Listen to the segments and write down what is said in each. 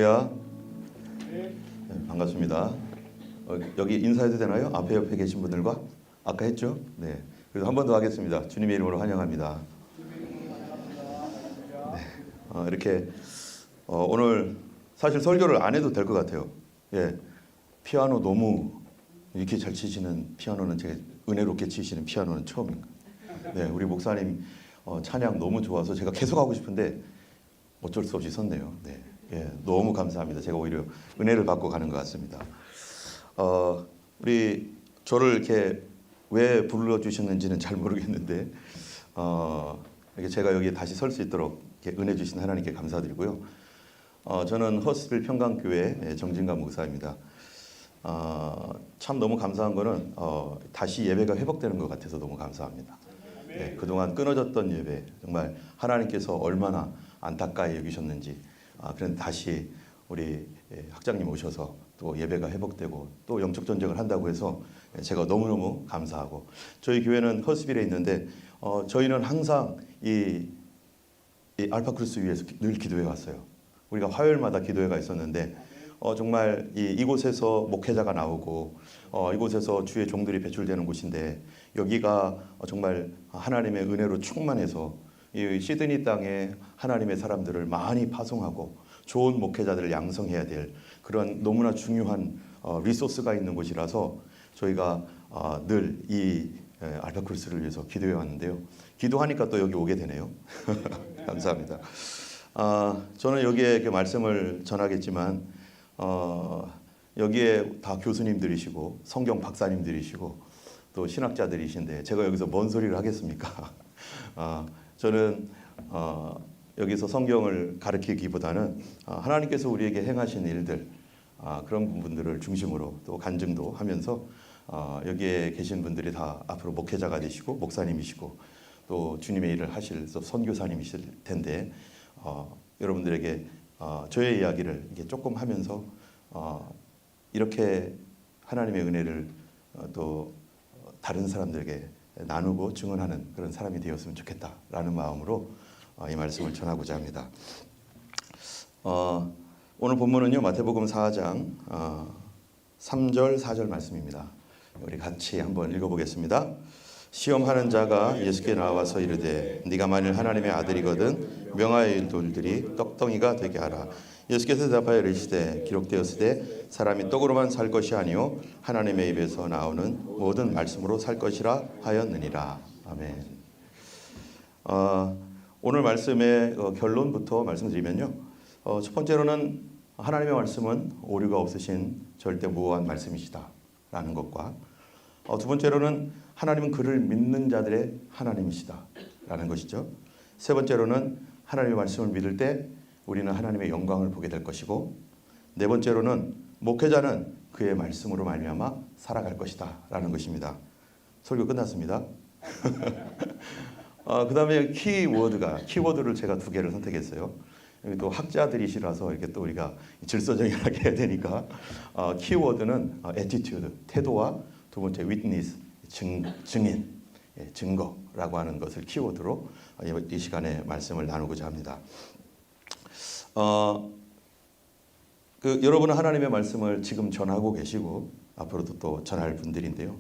할렐루야. 네, 반갑습니다. 여기 인사해도 되나요? 앞에 옆에 계신 분들과? 아까 했죠? 네. 그래서 한 번 더 하겠습니다. 주님의 이름으로 환영합니다. 네. 이렇게 오늘 사실 설교를 안 해도 될 것 같아요. 예. 피아노 너무 이렇게 잘 치시는 피아노는 제가 은혜롭게 치시는 피아노는 처음입니다. 네, 우리 목사님 찬양 너무 좋아서 제가 계속 하고 싶은데 어쩔 수 없이 섰네요. 네. 예, 너무 감사합니다. 제가 오히려 은혜를 받고 가는 것 같습니다. 우리 저를 이렇게 왜 불러주셨는지는 잘 모르겠는데 이렇게 제가 여기에 다시 설 수 있도록 이렇게 은혜 주신 하나님께 감사드리고요. 저는 허스빌 평강교회 정진감 목사입니다. 참 너무 감사한 거는 다시 예배가 회복되는 것 같아서 너무 감사합니다. 네, 그동안 끊어졌던 예배 정말 하나님께서 얼마나 안타까이 여기셨는지 그런데 다시 우리 학장님 오셔서 또 예배가 회복되고 또 영적 전쟁을 한다고 해서 제가 너무너무 감사하고 저희 교회는 허스빌에 있는데 저희는 항상 이 알파크루스 위에서 늘 기도해 왔어요. 우리가 화요일마다 기도회가 있었는데 정말 이곳에서 목회자가 나오고 이곳에서 주의 종들이 배출되는 곳인데 여기가 정말 하나님의 은혜로 충만해서 이 시드니 땅에 하나님의 사람들을 많이 파송하고 좋은 목회자들을 양성해야 될 그런 너무나 중요한 리소스가 있는 곳이라서 저희가 늘 이 알파크루스를 위해서 기도해 왔는데요. 기도하니까 또 여기 오게 되네요. 감사합니다. 저는 여기에 말씀을 전하겠지만 여기에 다 교수님들이시고 성경 박사님들이시고 또 신학자들이신데 제가 여기서 뭔 소리를 하겠습니까? 저는 여기서 성경을 가르치기보다는 하나님께서 우리에게 행하신 일들 그런 부분들을 중심으로 또 간증도 하면서 여기에 계신 분들이 다 앞으로 목회자가 되시고 목사님이시고 또 주님의 일을 하실 선교사님이실 텐데 여러분들에게 저의 이야기를 이렇게 조금 하면서 이렇게 하나님의 은혜를 또 다른 사람들에게 나누고 증언하는 그런 사람이 되었으면 좋겠다라는 마음으로 이 말씀을 전하고자 합니다. 오늘 본문은요 마태복음 4장 3절 4절 말씀입니다. 우리 같이 한번 읽어보겠습니다. 시험하는 자가 예수께 나와서 이르되 네가 만일 하나님의 아들이거든 명하여 일들이 떡덩이가 되게 하라. 예수께서 대답하여 이르시되 기록되었으되 사람이 떡으로만 살 것이 아니요 하나님의 입에서 나오는 모든 말씀으로 살 것이라 하였느니라. 아멘. 오늘 말씀의 결론부터 말씀드리면요. 첫 번째로는 하나님의 말씀은 오류가 없으신 절대 무오한 말씀이시다라는 것과 두 번째로는 하나님은 그를 믿는 자들의 하나님이시다라는 것이죠. 세 번째로는 하나님의 말씀을 믿을 때 우리는 하나님의 영광을 보게 될 것이고 네 번째로는 목회자는 그의 말씀으로 말미암아 살아갈 것이다라는 것입니다. 설교 끝났습니다. 그 다음에 키워드를 제가 두 개를 선택했어요. 여기 또 학자들이시라서 이렇게 또 우리가 질서정연하게 해야 되니까 키워드는 attitude, 태도와 두 번째 witness, 증인, 증거라고 하는 것을 키워드로 이 시간에 말씀을 나누고자 합니다. 여러분은 하나님의 말씀을 지금 전하고 계시고 앞으로도 또 전할 분들인데요.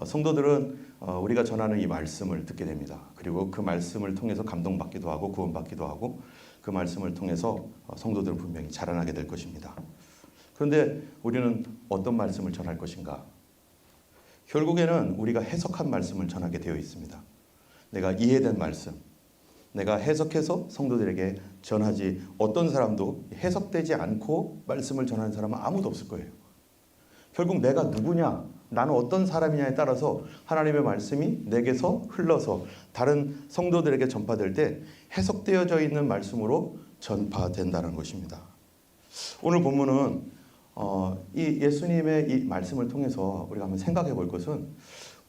성도들은 우리가 전하는 이 말씀을 듣게 됩니다. 그리고 그 말씀을 통해서 감동받기도 하고 구원받기도 하고 그 말씀을 통해서 성도들은 분명히 자라나게 될 것입니다. 그런데 우리는 어떤 말씀을 전할 것인가? 결국에는 우리가 해석한 말씀을 전하게 되어 있습니다. 내가 이해된 말씀, 내가 해석해서 성도들에게 전하지 어떤 사람도 해석되지 않고 말씀을 전하는 사람은 아무도 없을 거예요. 결국 내가 누구냐, 나는 어떤 사람이냐에 따라서 하나님의 말씀이 내게서 흘러서 다른 성도들에게 전파될 때 해석되어져 있는 말씀으로 전파된다는 것입니다. 오늘 본문은 이 예수님의 이 말씀을 통해서 우리가 한번 생각해 볼 것은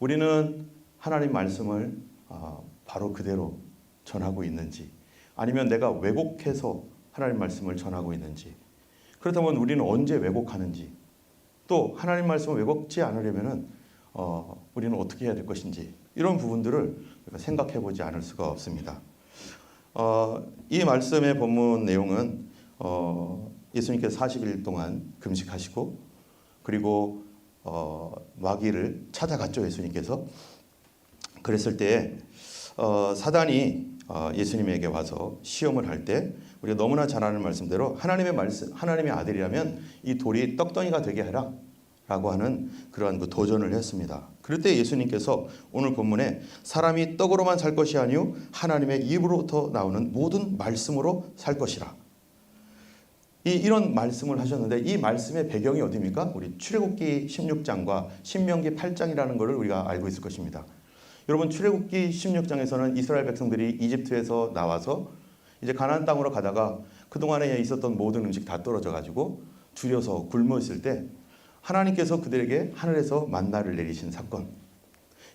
우리는 하나님 말씀을 바로 그대로 전하고 있는지 아니면 내가 왜곡해서 하나님 말씀을 전하고 있는지 그렇다면 우리는 언제 왜곡하는지 또 하나님 말씀을 왜곡지 않으려면 우리는 어떻게 해야 될 것인지 이런 부분들을 생각해 보지 않을 수가 없습니다. 이 말씀의 본문 내용은 예수님께서 40일 동안 금식하시고 그리고 마귀를 찾아갔죠. 예수님께서. 그랬을 때 사단이 예수님에게 와서 시험을 할 때 우리가 너무나 잘 아는 말씀대로 하나님의 아들이라면 이 돌이 떡덩이가 되게 해라 라고 하는 그러한 그 도전을 했습니다. 그럴 때 예수님께서 오늘 본문에 사람이 떡으로만 살 것이 아니요 하나님의 입으로부터 나오는 모든 말씀으로 살 것이라. 이런 말씀을 하셨는데 이 말씀의 배경이 어디입니까? 우리 출애굽기 16장과 신명기 8장이라는 것을 우리가 알고 있을 것입니다. 여러분, 출애굽기 16장에서는 이스라엘 백성들이 이집트에서 나와서 이제 가나안 땅으로 가다가 그동안에 있었던 모든 음식 다 떨어져 가지고 줄여서 굶어 있을 때 하나님께서 그들에게 하늘에서 만나를 내리신 사건,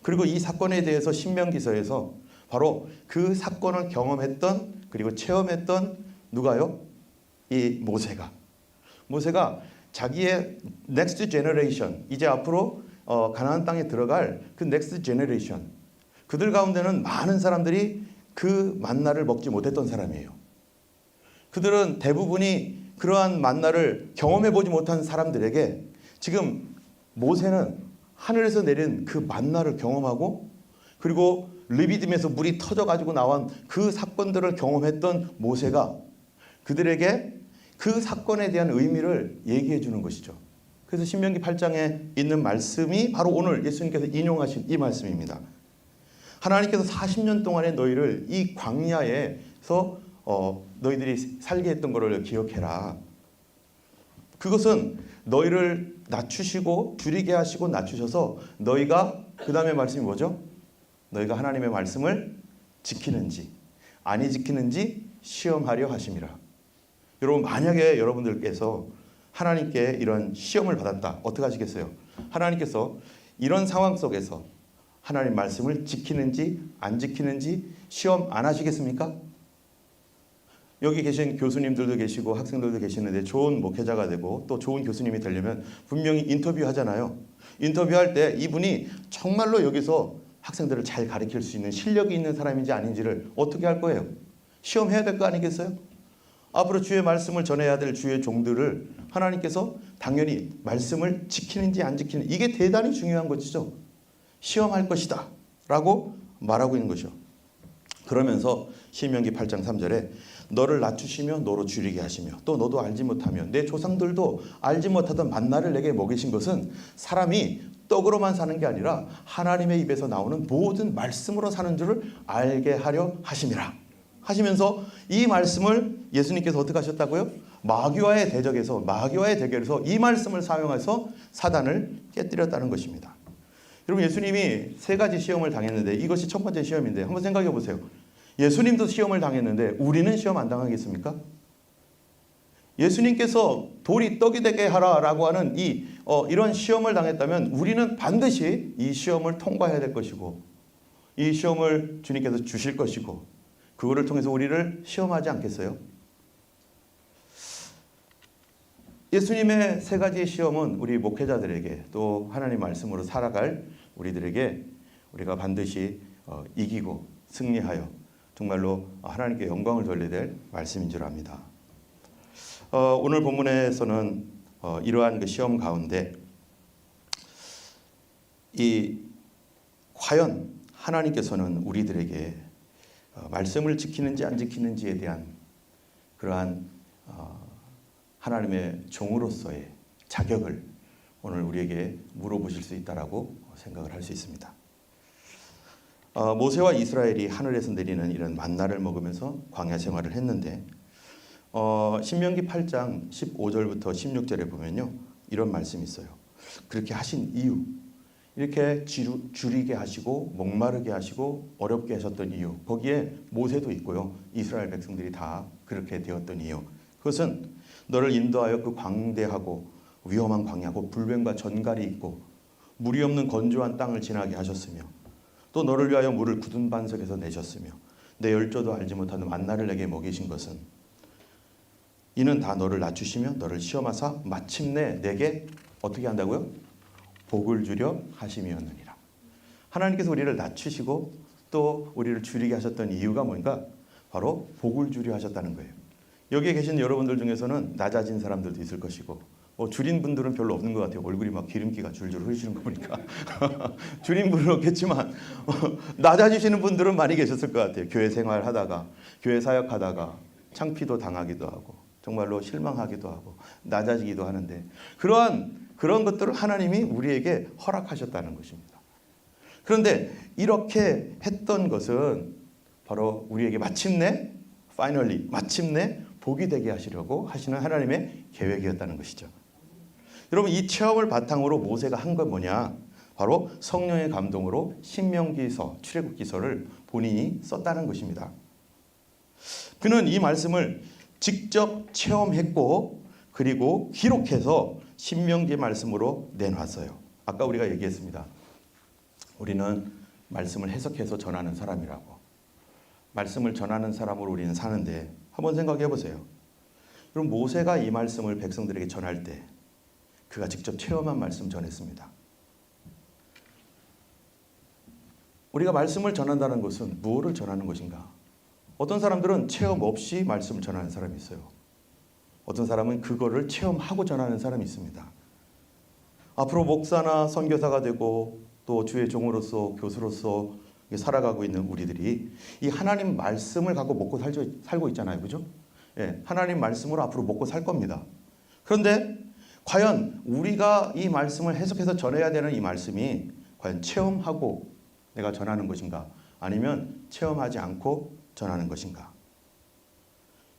그리고 이 사건에 대해서 신명기서에서 바로 그 사건을 경험했던 그리고 체험했던 누가요? 이 모세가 자기의 넥스트 제너레이션, 이제 앞으로 가나안 땅에 들어갈 그 넥스트 제너레이션, 그들 가운데는 많은 사람들이 그 만나를 먹지 못했던 사람이에요. 그들은 대부분이 그러한 만나를 경험해 보지 못한 사람들에게 지금 모세는 하늘에서 내린 그 만나를 경험하고 그리고 르비딤에서 물이 터져가지고 나온 그 사건들을 경험했던 모세가 그들에게 그 사건에 대한 의미를 얘기해 주는 것이죠. 그래서 신명기 8장에 있는 말씀이 바로 오늘 예수님께서 인용하신 이 말씀입니다. 하나님께서 40년 동안의 너희를 이 광야에서 너희들이 살게 했던 것을 기억해라. 그것은 너희를 낮추시고 줄이게 하시고 낮추셔서 너희가, 그 다음에 말씀이 뭐죠? 너희가 하나님의 말씀을 지키는지 아니 지키는지 시험하려 하심이라. 여러분, 만약에 여러분들께서 하나님께 이런 시험을 받았다, 어떻게 하시겠어요? 하나님께서 이런 상황 속에서 하나님 말씀을 지키는지 안 지키는지 시험 안 하시겠습니까? 여기 계신 교수님들도 계시고 학생들도 계시는데 좋은 목회자가 되고 또 좋은 교수님이 되려면 분명히 인터뷰하잖아요. 인터뷰할 때 이분이 정말로 여기서 학생들을 잘 가르칠 수 있는 실력이 있는 사람인지 아닌지를 어떻게 할 거예요? 시험해야 될 거 아니겠어요? 앞으로 주의 말씀을 전해야 될 주의 종들을 하나님께서 당연히 말씀을 지키는지 안 지키는지, 이게 대단히 중요한 것이죠. 시험할 것이다 라고 말하고 있는 것이죠. 그러면서 신명기 8장 3절에 너를 낮추시며 너로 줄이게 하시며 또 너도 알지 못하며 내 조상들도 알지 못하던 만나를 내게 먹이신 것은 사람이 떡으로만 사는 게 아니라 하나님의 입에서 나오는 모든 말씀으로 사는 줄을 알게 하려 하심이라 하시면서 이 말씀을 예수님께서 어떻게 하셨다고요? 마귀와의 대결에서 이 말씀을 사용해서 사단을 깨뜨렸다는 것입니다. 여러분, 예수님이 세 가지 시험을 당했는데 이것이 첫 번째 시험인데 한번 생각해 보세요. 예수님도 시험을 당했는데 우리는 시험 안 당하겠습니까? 예수님께서 돌이 떡이 되게 하라라고 하는 이런 시험을 당했다면 우리는 반드시 이 시험을 통과해야 될 것이고 이 시험을 주님께서 주실 것이고 그거를 통해서 우리를 시험하지 않겠어요? 예수님의 세 가지 시험은 우리 목회자들에게 또 하나님 말씀으로 살아갈 우리들에게 우리가 반드시 이기고 승리하여 정말로 하나님께 영광을 돌려야 될 말씀인 줄 압니다. 오늘 본문에서는 이러한 그 시험 가운데 과연 하나님께서는 우리들에게 말씀을 지키는지 안 지키는지에 대한 그러한 하나님의 종으로서의 자격을 오늘 우리에게 물어보실 수 있다라고 생각을 할 수 있습니다. 모세와 이스라엘이 하늘에서 내리는 이런 만나를 먹으면서 광야 생활을 했는데 신명기 8장 15절부터 16절에 보면요, 이런 말씀이 있어요. 그렇게 하신 이유, 이렇게 줄이게 하시고 목마르게 하시고 어렵게 하셨던 이유, 거기에 모세도 있고요, 이스라엘 백성들이 다 그렇게 되었던 이유, 그것은 너를 인도하여 그 광대하고 위험한 광야고 불뱀과 전갈이 있고 물이 없는 건조한 땅을 지나게 하셨으며 또 너를 위하여 물을 굳은 반석에서 내셨으며 내 열조도 알지 못하는 만나를 내게 먹이신 것은 이는 다 너를 낮추시며 너를 시험하사 마침내 내게 어떻게 한다고요? 복을 주려 하심이었느니라. 하나님께서 우리를 낮추시고 또 우리를 줄이게 하셨던 이유가 뭔가? 바로 복을 주려 하셨다는 거예요. 여기에 계신 여러분들 중에서는 낮아진 사람들도 있을 것이고 줄인 분들은 별로 없는 것 같아요. 얼굴이 막 기름기가 줄줄 흐르시는 거 보니까 줄인 분은 없겠지만 낮아지시는 분들은 많이 계셨을 것 같아요. 교회 생활하다가 교회 사역하다가 창피도 당하기도 하고 정말로 실망하기도 하고 낮아지기도 하는데 그런 것들을 하나님이 우리에게 허락하셨다는 것입니다. 그런데 이렇게 했던 것은 바로 우리에게 마침내 복이 되게 하시려고 하시는 하나님의 계획이었다는 것이죠. 여러분, 이 체험을 바탕으로 모세가 한 건 뭐냐? 바로 성령의 감동으로 신명기서, 출애굽기서를 본인이 썼다는 것입니다. 그는 이 말씀을 직접 체험했고 그리고 기록해서 신명기 말씀으로 내놨어요. 아까 우리가 얘기했습니다. 우리는 말씀을 해석해서 전하는 사람이라고. 말씀을 전하는 사람으로 우리는 사는데 한번 생각해 보세요. 그럼 모세가 이 말씀을 백성들에게 전할 때 그가 직접 체험한 말씀 전했습니다. 우리가 말씀을 전한다는 것은 무엇을 전하는 것인가? 어떤 사람들은 체험 없이 말씀을 전하는 사람이 있어요. 어떤 사람은 그거를 체험하고 전하는 사람이 있습니다. 앞으로 목사나 선교사가 되고 또 주의 종으로서 교수로서 살아가고 있는 우리들이 이 하나님 말씀을 갖고 먹고 살고 있잖아요. 그죠? 예, 하나님 말씀으로 앞으로 먹고 살 겁니다. 그런데 과연 우리가 이 말씀을 해석해서 전해야 되는 이 말씀이 과연 체험하고 내가 전하는 것인가? 아니면 체험하지 않고 전하는 것인가?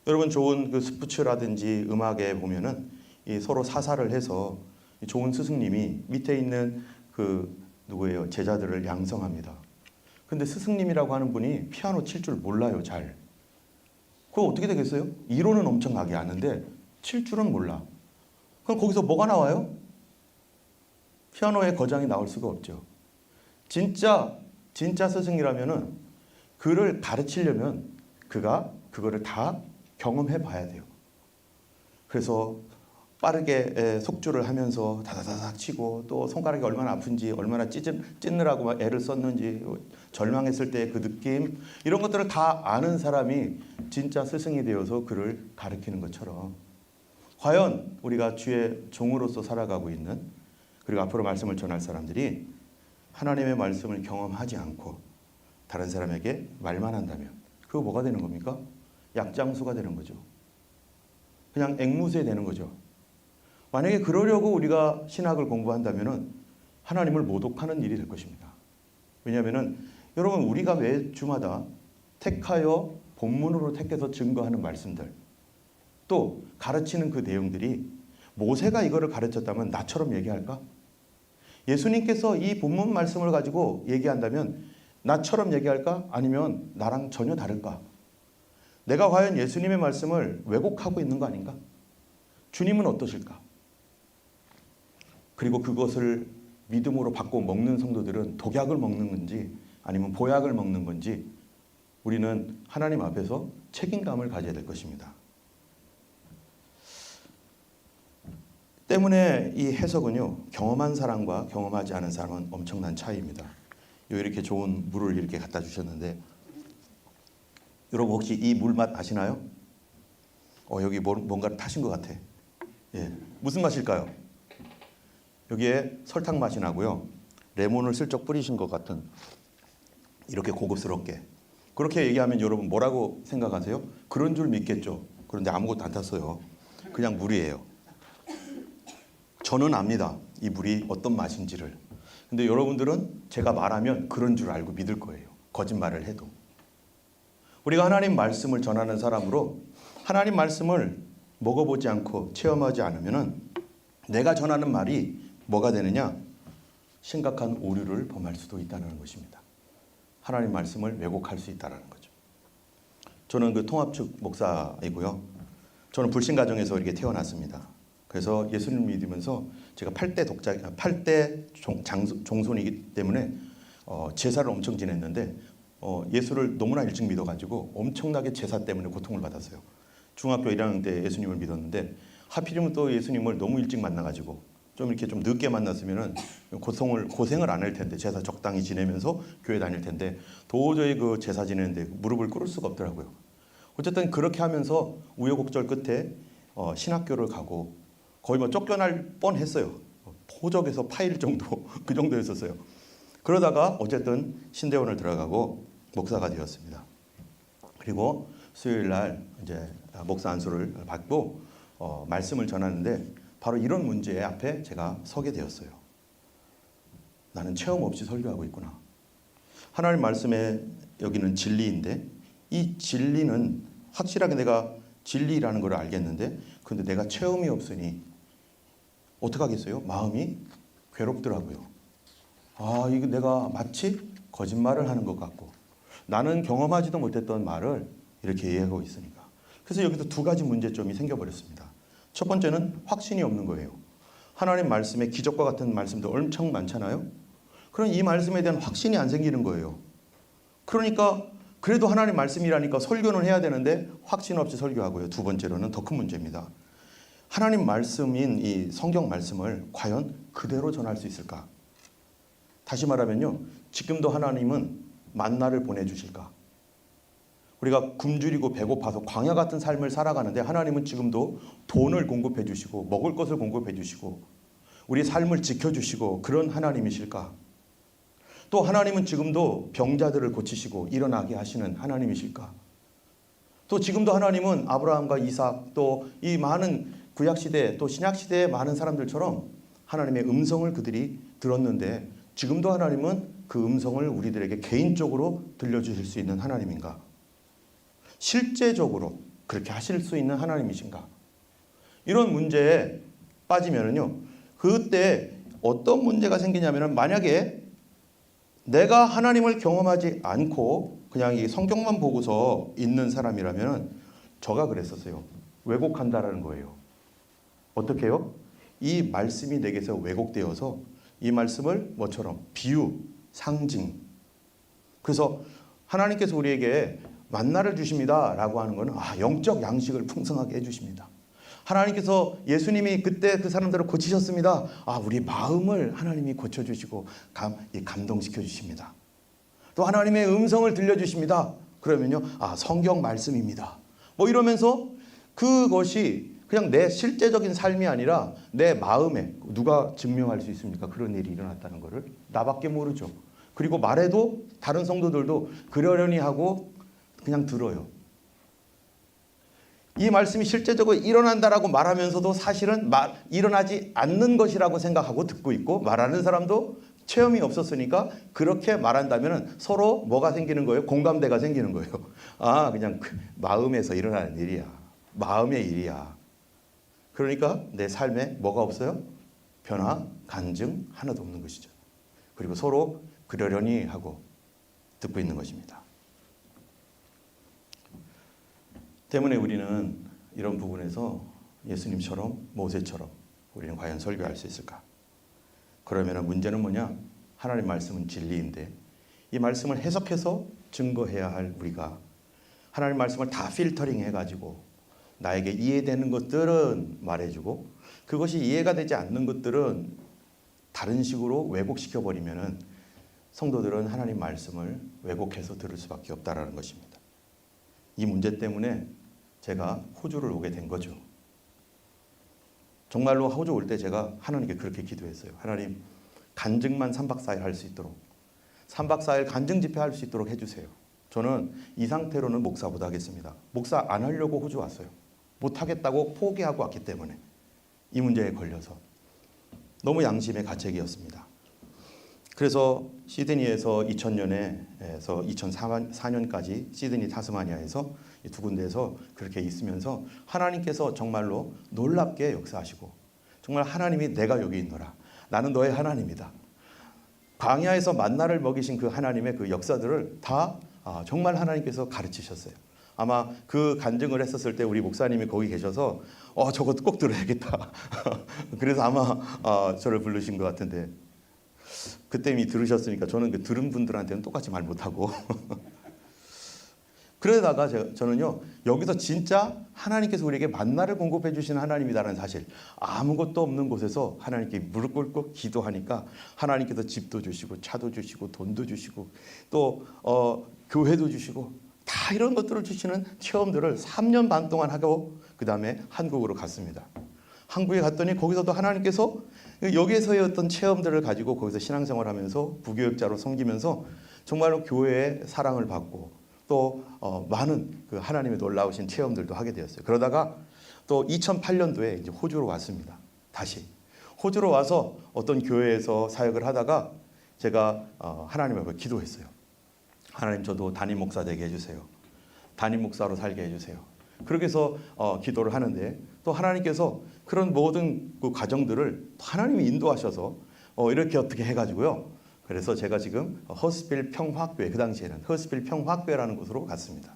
여러분, 좋은 그 스포츠라든지 음악에 보면은 이 서로 사사를 해서 좋은 스승님이 밑에 있는 그 누구예요? 제자들을 양성합니다. 근데 스승님이라고 하는 분이 피아노 칠 줄 몰라요, 잘. 그거 어떻게 되겠어요? 이론은 엄청나게 아는데 칠 줄은 몰라. 그럼 거기서 뭐가 나와요? 피아노의 거장이 나올 수가 없죠. 진짜 스승이라면은 그를 가르치려면 그가 그거를 다 경험해 봐야 돼요. 그래서 빠르게 속주를 하면서 다다다닥 치고 또 손가락이 얼마나 아픈지 얼마나 찢느라고 막 애를 썼는지 절망했을 때 그 느낌 이런 것들을 다 아는 사람이 진짜 스승이 되어서 그를 가르치는 것처럼 과연 우리가 주의 종으로서 살아가고 있는 그리고 앞으로 말씀을 전할 사람들이 하나님의 말씀을 경험하지 않고 다른 사람에게 말만 한다면 그거 뭐가 되는 겁니까? 약장수가 되는 거죠. 그냥 앵무새 되는 거죠. 만약에 그러려고 우리가 신학을 공부한다면 하나님을 모독하는 일이 될 것입니다. 왜냐하면 여러분 우리가 매 주마다 택하여 본문으로 택해서 증거하는 말씀들 또 가르치는 그 내용들이 모세가 이거를 가르쳤다면 나처럼 얘기할까? 예수님께서 이 본문 말씀을 가지고 얘기한다면 나처럼 얘기할까? 아니면 나랑 전혀 다를까? 내가 과연 예수님의 말씀을 왜곡하고 있는 거 아닌가? 주님은 어떠실까? 그리고 그것을 믿음으로 받고 먹는 성도들은 독약을 먹는 건지 아니면 보약을 먹는 건지 우리는 하나님 앞에서 책임감을 가져야 될 것입니다. 때문에 이 해석은요, 경험한 사람과 경험하지 않은 사람은 엄청난 차이입니다. 이렇게 좋은 물을 이렇게 갖다 주셨는데 여러분 혹시 이 물 맛 아시나요? 여기 뭔가를 타신 것 같아. 예, 무슨 맛일까요? 여기에 설탕 맛이 나고요. 레몬을 슬쩍 뿌리신 것 같은 이렇게 고급스럽게. 그렇게 얘기하면 여러분 뭐라고 생각하세요? 그런 줄 믿겠죠. 그런데 아무것도 안 탔어요. 그냥 물이에요. 저는 압니다. 이 물이 어떤 맛인지를. 근데 여러분들은 제가 말하면 그런 줄 알고 믿을 거예요. 거짓말을 해도. 우리가 하나님 말씀을 전하는 사람으로 하나님 말씀을 먹어보지 않고 체험하지 않으면 내가 전하는 말이 뭐가 되느냐? 심각한 오류를 범할 수도 있다는 것입니다. 하나님 말씀을 왜곡할 수 있다는 거죠. 저는 그 통합축 목사이고요. 저는 불신 가정에서 이렇게 태어났습니다. 그래서 예수님을 믿으면서 제가 8대 종손이기 때문에 제사를 엄청 지냈는데 예수를 너무나 일찍 믿어가지고 엄청나게 제사 때문에 고통을 받았어요. 중학교 1학년 때 예수님을 믿었는데 하필이면 또 예수님을 너무 일찍 만나가지고 좀 이렇게 좀 늦게 만났으면은 고생을 안 할 텐데 제사 적당히 지내면서 교회 다닐 텐데 도저히 그 제사 지내는데 무릎을 꿇을 수가 없더라고요. 어쨌든 그렇게 하면서 우여곡절 끝에 신학교를 가고 거의 뭐 쫓겨날 뻔했어요. 포적에서 파일 정도 그 정도였었어요. 그러다가 어쨌든 신대원을 들어가고 목사가 되었습니다. 그리고 수요일 날 이제 목사 안수를 받고 말씀을 전하는데 바로 이런 문제 앞에 제가 서게 되었어요. 나는 체험 없이 설교하고 있구나. 하나님 말씀에 여기는 진리인데 이 진리는 확실하게 내가 진리라는 걸 알겠는데 근데 내가 체험이 없으니 어떡하겠어요? 마음이 괴롭더라고요. 아, 이거 내가 마치 거짓말을 하는 것 같고 나는 경험하지도 못했던 말을 이렇게 이해하고 있으니까. 그래서 여기서 두 가지 문제점이 생겨버렸습니다. 첫 번째는 확신이 없는 거예요. 하나님 말씀에 기적과 같은 말씀도 엄청 많잖아요. 그럼 이 말씀에 대한 확신이 안 생기는 거예요. 그러니까 그래도 하나님 말씀이라니까 설교는 해야 되는데 확신 없이 설교하고요. 두 번째로는 더 큰 문제입니다. 하나님 말씀인 이 성경 말씀을 과연 그대로 전할 수 있을까? 다시 말하면요. 지금도 하나님은 만나를 보내주실까? 우리가 굶주리고 배고파서 광야 같은 삶을 살아가는데 하나님은 지금도 돈을 공급해 주시고 먹을 것을 공급해 주시고 우리 삶을 지켜주시고 그런 하나님이실까? 또 하나님은 지금도 병자들을 고치시고 일어나게 하시는 하나님이실까? 또 지금도 하나님은 아브라함과 이삭 또 이 많은 구약시대 또 신약시대의 많은 사람들처럼 하나님의 음성을 그들이 들었는데 지금도 하나님은 그 음성을 우리들에게 개인적으로 들려주실 수 있는 하나님인가? 실제적으로 그렇게 하실 수 있는 하나님이신가? 이런 문제에 빠지면은요, 그때 어떤 문제가 생기냐면은 만약에 내가 하나님을 경험하지 않고 그냥 이 성경만 보고서 있는 사람이라면 저가 그랬었어요. 왜곡한다라는 거예요. 어떻게 해요? 이 말씀이 내게서 왜곡되어서 이 말씀을 뭐처럼 비유, 상징. 그래서 하나님께서 우리에게 만나를 주십니다 라고 하는 것은 영적 양식을 풍성하게 해주십니다. 하나님께서 예수님이 그때 그 사람들을 고치셨습니다. 우리 마음을 하나님이 고쳐주시고 감동시켜 주십니다. 또 하나님의 음성을 들려주십니다. 그러면요, 성경 말씀입니다. 뭐 이러면서 그것이 그냥 내 실제적인 삶이 아니라 내 마음에 누가 증명할 수 있습니까? 그런 일이 일어났다는 것을 나밖에 모르죠. 그리고 말해도 다른 성도들도 그러려니 하고 그냥 들어요. 이 말씀이 실제적으로 일어난다라고 말하면서도 사실은 일어나지 않는 것이라고 생각하고 듣고 있고 말하는 사람도 체험이 없었으니까 그렇게 말한다면 서로 뭐가 생기는 거예요? 공감대가 생기는 거예요. 그냥 마음에서 일어나는 일이야. 마음의 일이야. 그러니까 내 삶에 뭐가 없어요? 변화, 간증 하나도 없는 것이죠. 그리고 서로 그러려니 하고 듣고 있는 것입니다. 때문에 우리는 이런 부분에서 예수님처럼 모세처럼 우리는 과연 설교할 수 있을까? 그러면 문제는 뭐냐? 하나님 말씀은 진리인데 이 말씀을 해석해서 증거해야 할 우리가 하나님 말씀을 다 필터링 해가지고 나에게 이해되는 것들은 말해주고 그것이 이해가 되지 않는 것들은 다른 식으로 왜곡시켜버리면 성도들은 하나님 말씀을 왜곡해서 들을 수밖에 없다라는 것입니다. 이 문제 때문에 제가 호주를 오게 된 거죠. 정말로 호주 올 때 제가 하나님께 그렇게 기도했어요. 하나님, 간증만 3박 4일 할 수 있도록 3박 4일 간증 집회 할 수 있도록 해주세요. 저는 이 상태로는 목사 못 하겠습니다. 목사 안 하려고 호주 왔어요. 못 하겠다고 포기하고 왔기 때문에 이 문제에 걸려서 너무 양심의 가책이었습니다. 그래서 시드니에서 2000년에서 2004년까지 시드니 타스마니아에서 이 두 군데에서 그렇게 있으면서 하나님께서 정말로 놀랍게 역사하시고 정말 하나님이 내가 여기 있노라. 나는 너의 하나님이다. 광야에서 만나를 먹이신 그 하나님의 그 역사들을 다 정말 하나님께서 가르치셨어요. 아마 그 간증을 했었을 때 우리 목사님이 거기 계셔서 저것도 꼭 들어야겠다. 그래서 아마 저를 부르신 것 같은데 그때 이미 들으셨으니까 저는 그 들은 분들한테는 똑같이 말 못하고 그러다가 저는요 여기서 진짜 하나님께서 우리에게 만나를 공급해 주시는 하나님이라는 사실 아무것도 없는 곳에서 하나님께 무릎 꿇고 기도하니까 하나님께서 집도 주시고 차도 주시고 돈도 주시고 또 교회도 주시고 다 이런 것들을 주시는 체험들을 3년 반 동안 하고 그 다음에 한국으로 갔습니다. 한국에 갔더니 거기서도 하나님께서 여기에서의 어떤 체험들을 가지고 거기서 신앙생활하면서 부교육자로 섬기면서 정말로 교회의 사랑을 받고 또 많은 그 하나님의 놀라우신 체험들도 하게 되었어요. 그러다가 또 2008년도에 이제 호주로 왔습니다. 다시 호주로 와서 어떤 교회에서 사역을 하다가 제가 하나님 앞에 기도했어요. 하나님, 저도 담임 목사 되게 해주세요. 담임 목사로 살게 해주세요. 그렇게 해서 기도를 하는데 또 하나님께서 그런 모든 그 과정들을 하나님이 인도하셔서 이렇게 어떻게 해가지고요. 그래서 제가 지금 허스빌 평화교회, 그 당시에는 허스빌 평화교회라는 곳으로 갔습니다.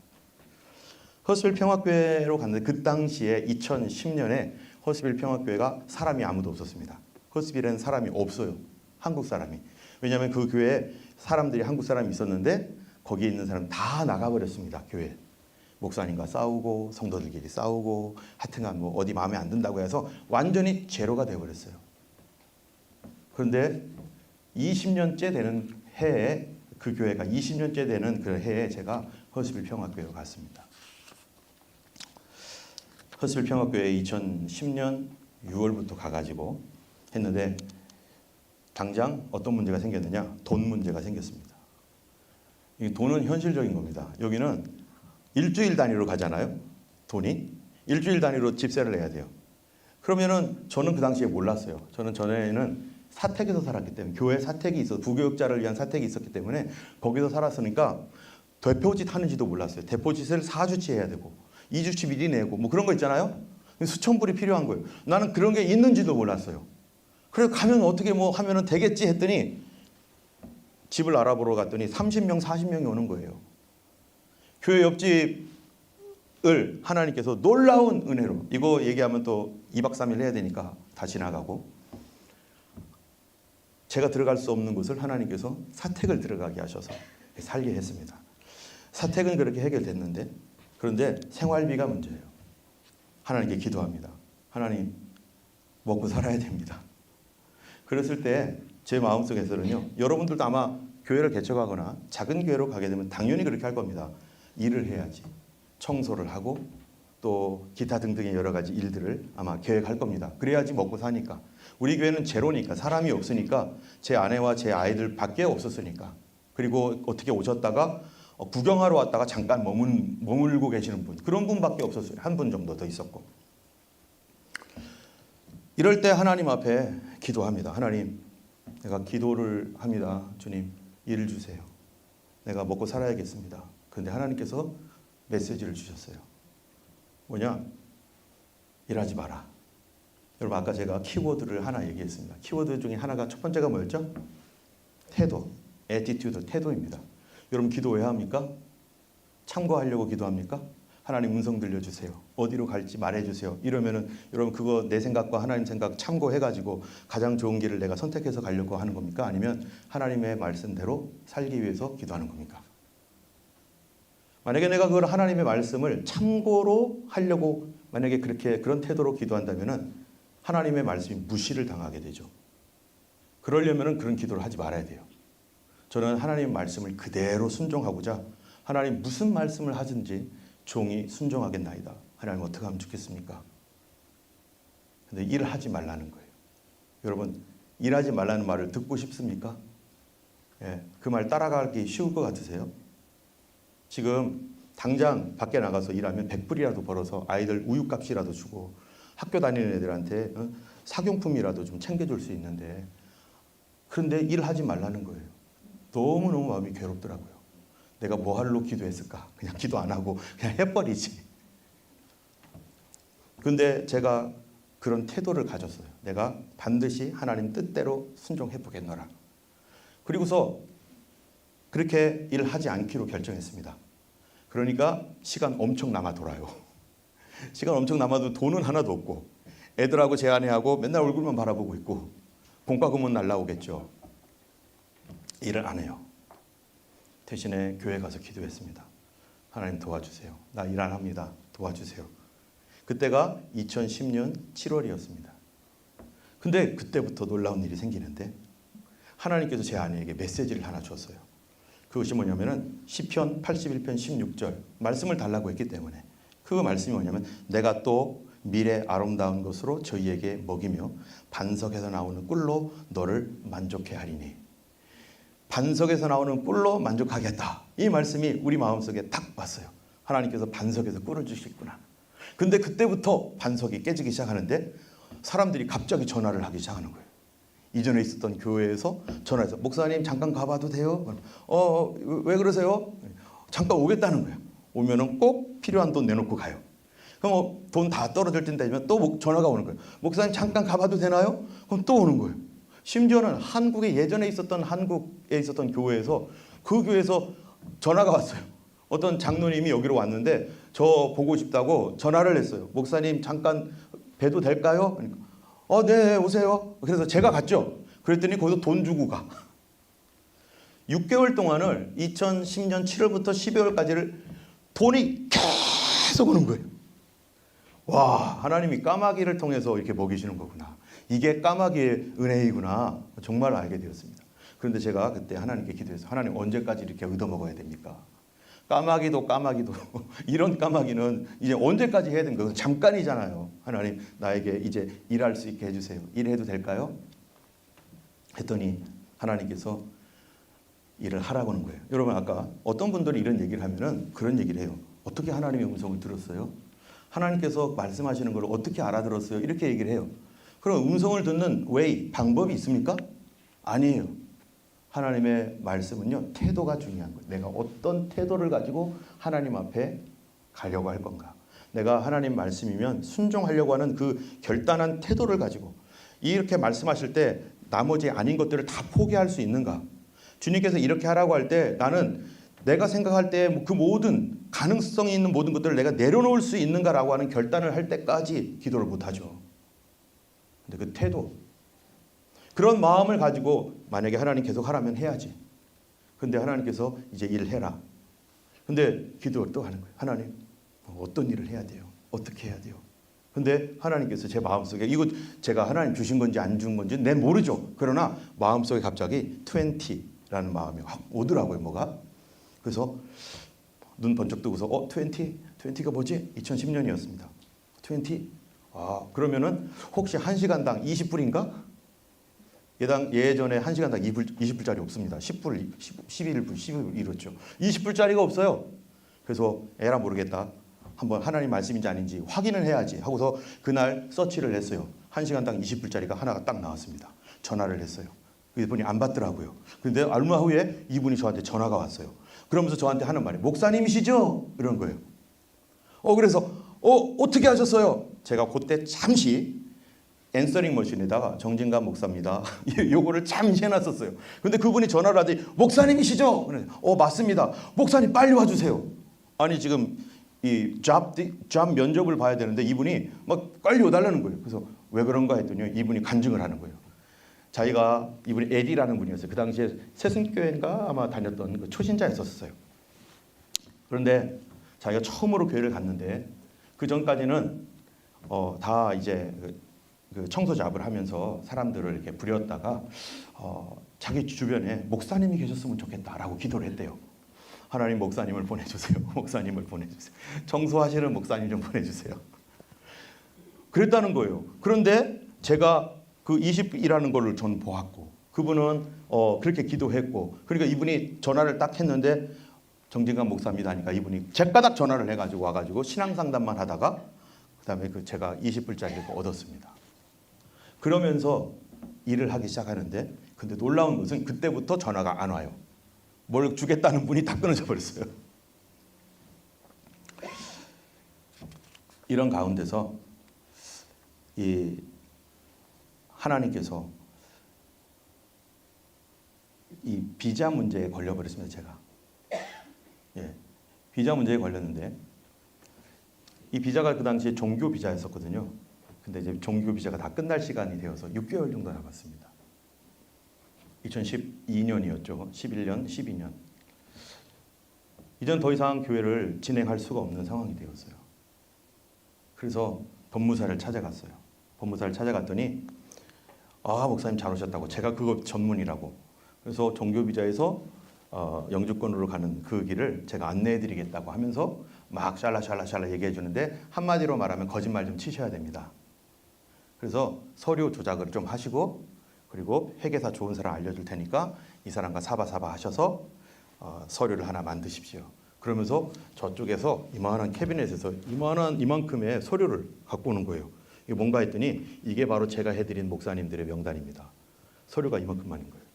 허스빌 평화교회로 갔는데 그 당시에 2010년에 허스빌 평화교회가 사람이 아무도 없었습니다. 허스빌에는 사람이 없어요. 한국 사람이. 왜냐하면 그 교회에 사람들이 한국 사람이 있었는데 거기에 있는 사람 다 나가버렸습니다. 교회. 목사님과 싸우고 성도들끼리 싸우고 하여튼간 뭐 어디 마음에 안 든다고 해서 완전히 제로가 되어버렸어요. 그런데 20년째 되는 해에 그 교회가 20년째 되는 그 해에 제가 허스빌 평화교회로 갔습니다. 허스빌 평화교회에 2010년 6월부터 가가지고 했는데 당장 어떤 문제가 생겼느냐? 돈 문제가 생겼습니다. 이 돈은 현실적인 겁니다. 여기는 일주일 단위로 가잖아요. 돈이 일주일 단위로 집세를 내야 돼요. 그러면은 저는 그 당시에 몰랐어요. 저는 전에는 사택에서 살았기 때문에 교회 사택이 있어 부교육자를 위한 사택이 있었기 때문에 거기서 살았으니까 대포짓 하는지도 몰랐어요. 대포짓을 4주치 해야 되고 2주치 미리 내고 뭐 그런 거 있잖아요. 수천 불이 필요한 거예요. 나는 그런 게 있는지도 몰랐어요. 그래서 가면 어떻게 뭐 하면은 되겠지 했더니 집을 알아보러 갔더니 30명, 40명이 오는 거예요. 교회 옆집을 하나님께서 놀라운 은혜로, 이거 얘기하면 또 2박 3일 해야 되니까 다시 나가고, 제가 들어갈 수 없는 곳을 하나님께서 사택을 들어가게 하셔서 살게 했습니다. 사택은 그렇게 해결됐는데, 그런데 생활비가 문제예요. 하나님께 기도합니다. 하나님, 먹고 살아야 됩니다. 그랬을 때 제 마음속에서는요, 여러분들도 아마 교회를 개척하거나 작은 교회로 가게 되면 당연히 그렇게 할 겁니다. 일을 해야지. 청소를 하고 또 기타 등등의 여러 가지 일들을 아마 계획할 겁니다. 그래야지 먹고 사니까. 우리 교회는 제로니까, 사람이 없으니까, 제 아내와 제 아이들 밖에 없었으니까. 그리고 어떻게 오셨다가 구경하러 왔다가 잠깐 머물고 계시는 분, 그런 분밖에 없었어요. 한 분 정도 더 있었고. 이럴 때 하나님 앞에 기도합니다. 하나님, 내가 기도를 합니다. 주님, 일을 주세요. 내가 먹고 살아야겠습니다. 그런데 하나님께서 메시지를 주셨어요. 뭐냐? 일하지 마라. 여러분, 아까 제가 키워드를 하나 얘기했습니다. 키워드 중에 하나가, 첫 번째가 뭐였죠? 태도, 애티튜드, 태도입니다. 여러분, 기도 왜 합니까? 참고하려고 기도합니까? 하나님 음성 들려주세요. 어디로 갈지 말해주세요. 이러면은 여러분, 그거 내 생각과 하나님 생각 참고해가지고 가장 좋은 길을 내가 선택해서 가려고 하는 겁니까? 아니면 하나님의 말씀대로 살기 위해서 기도하는 겁니까? 만약에 내가 그걸 하나님의 말씀을 참고로 하려고 만약에 그런 태도로 기도한다면은 하나님의 말씀이 무시를 당하게 되죠. 그러려면은 그런 기도를 하지 말아야 돼요. 저는 하나님의 말씀을 그대로 순종하고자 하나님 무슨 말씀을 하든지 종이 순종하겠나이다. 하나님 어떻게 하면 좋겠습니까? 근데 일을 하지 말라는 거예요. 여러분, 일하지 말라는 말을 듣고 싶습니까? 예, 그 말 따라가기 쉬울 것 같으세요? 지금 당장 밖에 나가서 일하면 100불이라도 벌어서 아이들 우유값이라도 주고 학교 다니는 애들한테 사교용품이라도 좀 챙겨줄 수 있는데, 그런데 일하지 말라는 거예요. 너무너무 마음이 괴롭더라고요. 내가 뭐 하러 기도했을까? 그냥 기도 안 하고 그냥 해버리지. 근데 제가 그런 태도를 가졌어요. 내가 반드시 하나님 뜻대로 순종해 보겠노라. 그리고서 그렇게 일을 하지 않기로 결정했습니다. 그러니까 시간 엄청 남아 돌아요. 시간 엄청 남아도 돈은 하나도 없고 애들하고 제 아내하고 맨날 얼굴만 바라보고 있고 공과금은 날라오겠죠. 일을 안 해요. 대신에 교회 가서 기도했습니다. 하나님 도와주세요. 나 일 안 합니다. 도와주세요. 그때가 2010년 7월이었습니다. 근데 그때부터 놀라운 일이 생기는데 하나님께서 제 아내에게 메시지를 하나 줬어요. 그것이 뭐냐면은 시편 81편 16절 말씀을 달라고 했기 때문에 그 말씀이 뭐냐면 내가 또 미래 아름다운 것으로 저희에게 먹이며 반석에서 나오는 꿀로 너를 만족해 하리니. 반석에서 나오는 꿀로 만족하겠다. 이 말씀이 우리 마음속에 딱 왔어요. 하나님께서 반석에서 꿀을 주시겠구나. 근데 그때부터 반석이 깨지기 시작하는데 사람들이 갑자기 전화를 하기 시작하는 거예요. 이전에 있었던 교회에서 전화해서 목사님 잠깐 가봐도 돼요? 왜 그러세요? 잠깐 오겠다는 거예요. 오면은 꼭 필요한 돈 내놓고 가요. 그럼 돈 다 떨어질 때 되면 또 전화가 오는 거예요. 목사님 잠깐 가봐도 되나요? 그럼 또 오는 거예요. 심지어는 한국에 예전에 있었던 한국에 있었던 교회에서 그 교회에서 전화가 왔어요. 어떤 장로님이 여기로 왔는데 저 보고 싶다고 전화를 했어요. 목사님 잠깐 뵈도 될까요? 그러니까 네 오세요. 그래서 제가 갔죠. 그랬더니 거기서 돈 주고 가. 6개월 동안을 2010년 7월부터 12월까지를 돈이 계속 오는 거예요. 와, 하나님이 까마귀를 통해서 이렇게 먹이시는 거구나. 이게 까마귀의 은혜이구나. 정말 알게 되었습니다. 그런데 제가 그때 하나님께 기도해서 하나님 언제까지 이렇게 얻어먹어야 됩니까? 까마귀도 이런 까마귀는 이제 언제까지 해야 되는 거예요? 잠깐이잖아요. 하나님 나에게 이제 일할 수 있게 해주세요. 일해도 될까요? 했더니 하나님께서 일을 하라고 하는 거예요. 여러분 아까 어떤 분들이 이런 얘기를 하면은 그런 얘기를 해요. 어떻게 하나님의 음성을 들었어요? 하나님께서 말씀하시는 걸 어떻게 알아들었어요? 이렇게 얘기를 해요. 그럼 음성을 듣는 방법이 있습니까? 아니에요. 하나님의 말씀은요, 태도가 중요한 거예요. 내가 어떤 태도를 가지고 하나님 앞에 가려고 할 건가. 내가 하나님 말씀이면 순종하려고 하는 그 결단한 태도를 가지고 이렇게 말씀하실 때 나머지 아닌 것들을 다 포기할 수 있는가. 주님께서 이렇게 하라고 할 때 나는 내가 생각할 때 그 모든 가능성이 있는 모든 것들을 내가 내려놓을 수 있는가라고 하는 결단을 할 때까지 기도를 못하죠. 근데 그 태도, 그런 마음을 가지고 만약에 하나님 계속 하라면 해야지. 근데 하나님께서 이제 일해라. 근데 기도를 또 하는 거예요. 하나님 어떤 일을 해야 돼요? 어떻게 해야 돼요? 근데 하나님께서 제 마음속에 이거 제가 하나님 주신 건지 안 준 건지 내 모르죠. 그러나 마음속에 갑자기 20라는 마음이 확 오더라고요. 뭐가? 그래서 눈 번쩍 뜨고서 20가 뭐지? 2010년이었습니다. 20? 그러면은 혹시 1시간당 20불인가? 예전에 1시간당 20불짜리 없습니다. 10불, 11불, 12불 이렇죠. 20불짜리가 없어요. 그래서 에라 모르겠다. 한번 하나님 말씀인지 아닌지 확인을 해야지 하고서 그날 서치를 했어요. 1시간당 20불짜리가 하나가 딱 나왔습니다. 전화를 했어요. 이분이 안 받더라고요. 그런데 얼마 후에 이분이 저한테 전화가 왔어요. 그러면서 저한테 하는 말이 목사님이시죠? 이런 거예요. 그래서 어떻게 하셨어요? 제가 그때 잠시 앤서링 머신에다가 정진감 목사입니다. 요거를 잠시 해놨었어요. 근데 그분이 전화를 하더니 목사님이시죠? 맞습니다. 목사님 빨리 와주세요. 아니 지금 이 잡 면접을 봐야 되는데 이분이 막 빨리 와달라는 거예요. 그래서 왜 그런가 했더니 이분이 간증을 하는 거예요. 이분이 에디라는 분이었어요. 그 당시에 새순교회인가 아마 다녔던 그 초신자였었어요. 그런데 자기가 처음으로 교회를 갔는데 그 전까지는 다 이제 그 청소 잡을 하면서 사람들을 이렇게 부렸다가 자기 주변에 목사님이 계셨으면 좋겠다라고 기도를 했대요. 하나님 목사님을 보내주세요. 목사님을 보내주세요. 청소하시는 목사님 좀 보내주세요. 그랬다는 거예요. 그런데 제가 그 20이라는 걸 전 보았고 그분은 그렇게 기도했고 그러니까 이분이 전화를 딱 했는데 정진감 목사입니다 하니까 이분이 제가닥 전화를 해가지고 와가지고 신앙 상담만 하다가 그다음에 제가 20불짜리를 얻었습니다. 그러면서 일을 하기 시작하는데 근데 놀라운 것은 그때부터 전화가 안 와요. 뭘 주겠다는 분이 다 끊어져 버렸어요. 이런 가운데서 이 하나님께서 이 비자 문제에 걸려버렸습니다. 제가 비자 문제에 걸렸는데 이 비자가 그 당시에 종교 비자였었거든요. 근데 이제 종교 비자가 다 끝날 시간이 되어서 6개월 정도 남았습니다. 2012년이었죠. 11년, 12년. 이젠 더 이상 교회를 진행할 수가 없는 상황이 되었어요. 그래서 법무사를 찾아갔어요. 법무사를 찾아갔더니 목사님 잘 오셨다고. 제가 그거 전문이라고. 그래서 종교 비자에서 영주권으로 가는 그 길을 제가 안내해드리겠다고 하면서 막 샬라샬라 얘기해 주는데 한마디로 말하면 거짓말 좀 치셔야 됩니다. 그래서 서류 조작을 좀 하시고 그리고 회계사 좋은 사람 알려줄 테니까 이 사람과 사바사바 하셔서 서류를 하나 만드십시오. 그러면서 저쪽에서 이만한 캐비넷에서 이만큼의 서류를 갖고 오는 거예요. 이게 뭔가 했더니 이게 바로 제가 해드린 목사님들의 명단입니다. 서류가 이만큼만인 거예요.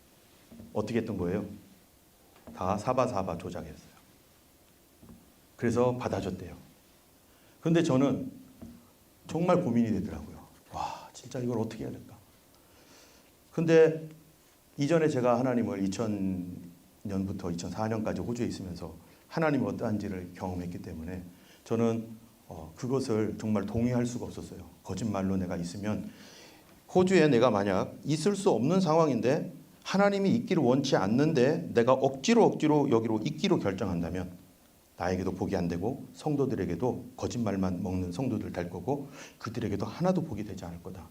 어떻게 했던 거예요? 다 사바사바 조작했어요. 그래서 받아줬대요. 근데 저는 정말 고민이 되더라고요. 와, 진짜 이걸 어떻게 해야 될까? 근데 이전에 제가 하나님을 2000년부터 2004년까지 호주에 있으면서 하나님이 어떠한지를 경험했기 때문에 저는 그것을 정말 동의할 수가 없었어요. 거짓말로 내가 있으면 호주에 내가 만약 있을 수 없는 상황인데 하나님이 있기를 원치 않는데 내가 억지로 여기로 있기로 결정한다면 나에게도 복이 안 되고 성도들에게도 거짓말만 먹는 성도들 될 거고 그들에게도 하나도 복이 되지 않을 거다.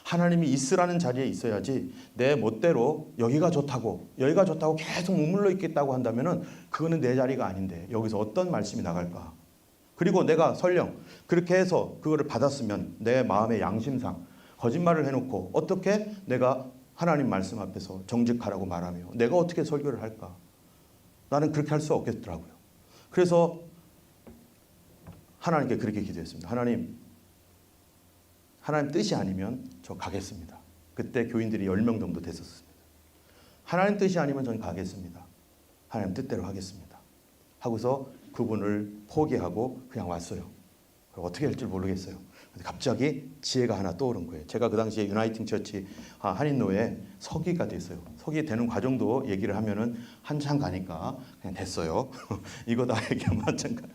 하나님이 있으라는 자리에 있어야지 내 멋대로 여기가 좋다고 계속 머물러 있겠다고 한다면은 그거는 내 자리가 아닌데 여기서 어떤 말씀이 나갈까? 그리고 내가 설령 그렇게 해서 그거를 받았으면 내 마음의 양심상 거짓말을 해놓고 어떻게 내가 하나님 말씀 앞에서 정직하라고 말하며 내가 어떻게 설교를 할까? 나는 그렇게 할 수 없겠더라고요. 그래서 하나님께 그렇게 기도했습니다. 하나님 뜻이 아니면 저 가겠습니다. 그때 교인들이 10명 정도 됐었습니다. 하나님 뜻이 아니면 저는 가겠습니다. 하나님 뜻대로 하겠습니다. 하고서 그분을 포기하고 그냥 왔어요. 어떻게 할 줄 모르겠어요. 근데 갑자기 지혜가 하나 떠오른 거예요. 제가 그 당시에 유나이팅 처치 한인노에 서기가 됐어요. 서기 되는 과정도 얘기를 하면은 한참 가니까 그냥 됐어요. 이거 다 얘기하면 한참 가.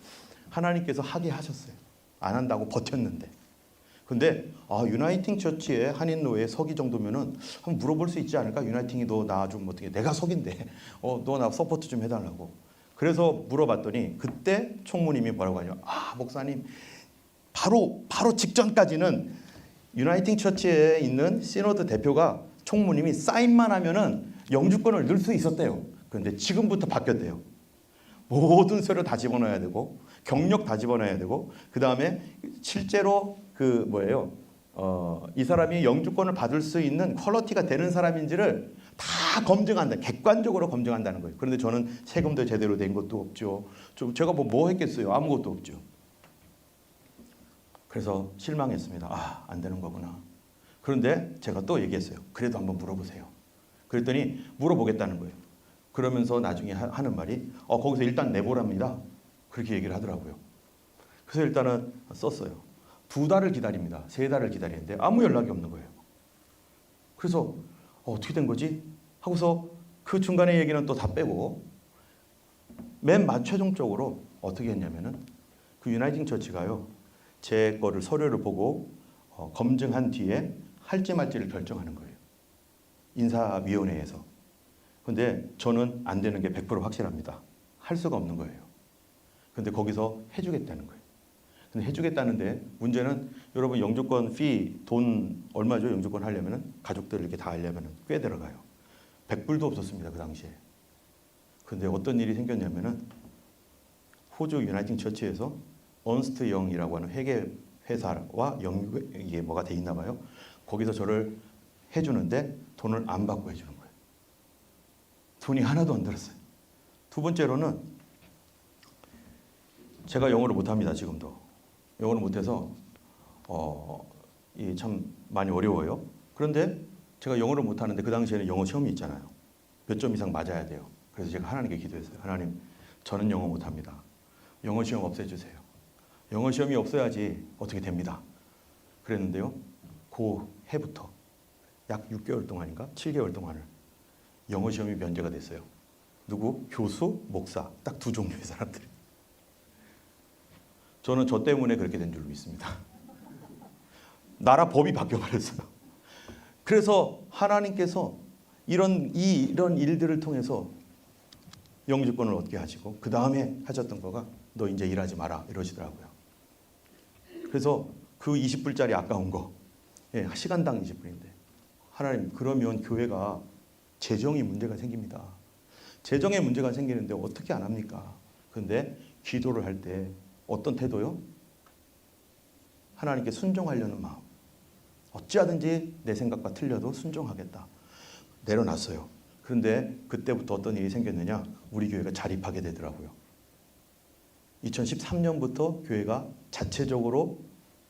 하나님께서 하게 하셨어요. 안 한다고 버텼는데. 근데 유나이팅 처치의 한인노예 서기 정도면은 한번 물어볼 수 있지 않을까? 유나이팅이 너 나 좀 어떻게 내가 서기인데 너 나 서포트 좀 해달라고. 그래서 물어봤더니 그때 총무님이 뭐라고 하냐? 목사님 바로 직전까지는 유나이팅 처치에 있는 시노드 대표가 총무님이 사인만 하면은 영주권을 넣을 수 있었대요. 그런데 지금부터 바뀌었대요. 모든 서류 다 집어넣어야 되고 경력 다 집어넣어야 되고 그 다음에 실제로 이 사람이 영주권을 받을 수 있는 퀄리티가 되는 사람인지를 다 검증한다. 객관적으로 검증한다는 거예요. 그런데 저는 세금도 제대로 낸 것도 없죠. 제가 뭐 했겠어요. 아무것도 없죠. 그래서 실망했습니다. 안 되는 거구나. 그런데 제가 또 얘기했어요. 그래도 한번 물어보세요. 그랬더니 물어보겠다는 거예요. 그러면서 나중에 하는 말이 거기서 일단 내보랍니다. 그렇게 얘기를 하더라고요. 그래서 일단은 썼어요. 2달을 기다립니다. 3달을 기다리는데 아무 연락이 없는 거예요. 그래서 어떻게 된 거지? 하고서 그 중간에 얘기는 또 다 빼고 맨 최종적으로 어떻게 했냐면은 그 유나이팅 처치가요. 제 거를 서류를 보고 검증한 뒤에 할지 말지를 결정하는 거예요. 인사위원회에서. 근데 저는 안 되는 게 100% 확실합니다. 할 수가 없는 거예요. 근데 거기서 해주겠다는 거예요. 근데 해주겠다는데 문제는 여러분 영주권 돈 얼마죠? 영주권 하려면은 가족들 이렇게 다 하려면은 꽤 들어가요. 100불도 없었습니다. 그 당시에. 근데 어떤 일이 생겼냐면은 호주 유나이팅 처치에서 언스트 영이라고 하는 회계 회사와 이게 뭐가 돼 있나 봐요. 거기서 저를 해주는데 돈을 안 받고 해주는 거예요. 돈이 하나도 안 들었어요. 두 번째로는 제가 영어를 못합니다. 지금도. 영어를 못해서 참 많이 어려워요. 그런데 제가 영어를 못하는데 그 당시에는 영어 시험이 있잖아요. 몇 점 이상 맞아야 돼요. 그래서 제가 하나님께 기도했어요. 하나님, 저는 영어 못합니다. 영어 시험 없애주세요. 영어 시험이 없어야지 어떻게 됩니다. 그랬는데요. 그 해부터 약 6개월 동안인가 7개월 동안을 영어 시험이 면제가 됐어요. 누구? 교수, 목사. 딱 2 종류의 사람들이. 저는 저 때문에 그렇게 된 줄 믿습니다. 나라 법이 바뀌어버렸어요. 그래서 하나님께서 이런 일들을 통해서 영주권을 얻게 하시고 그 다음에 하셨던 거가 너 이제 일하지 마라 이러시더라고요. 그래서 그 20불짜리 아까운 거 시간당 20불인데 하나님 그러면 교회가 재정이 문제가 생깁니다. 재정에 문제가 생기는데 어떻게 안 합니까? 그런데 기도를 할 때 어떤 태도요? 하나님께 순종하려는 마음. 어찌하든지 내 생각과 틀려도 순종하겠다. 내려놨어요. 그런데 그때부터 어떤 일이 생겼느냐? 우리 교회가 자립하게 되더라고요. 2013년부터 교회가 자체적으로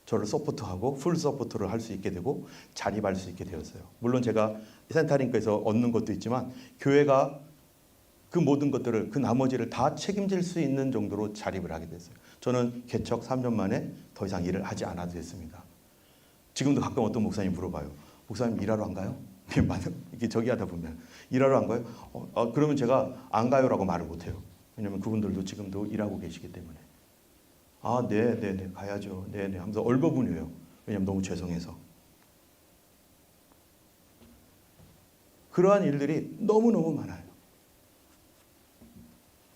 저를 서포트하고 풀 서포트를 할 수 있게 되고 자립할 수 있게 되었어요. 물론 제가 센터링크에서 얻는 것도 있지만 교회가 그 모든 것들을, 그 나머지를 다 책임질 수 있는 정도로 자립을 하게 됐어요. 저는 개척 3년 만에 더 이상 일을 하지 않아도 됐습니다. 지금도 가끔 어떤 목사님이 물어봐요. 목사님 일하러 안 가요? 이렇게 저기 하다 보면 일하러 안 가요? 그러면 제가 안 가요라고 말을 못해요. 왜냐하면 그분들도 지금도 일하고 계시기 때문에. 네, 가야죠. 네, 하면서 얼버무려요. 왜냐하면 너무 죄송해서. 그러한 일들이 너무너무 많아요.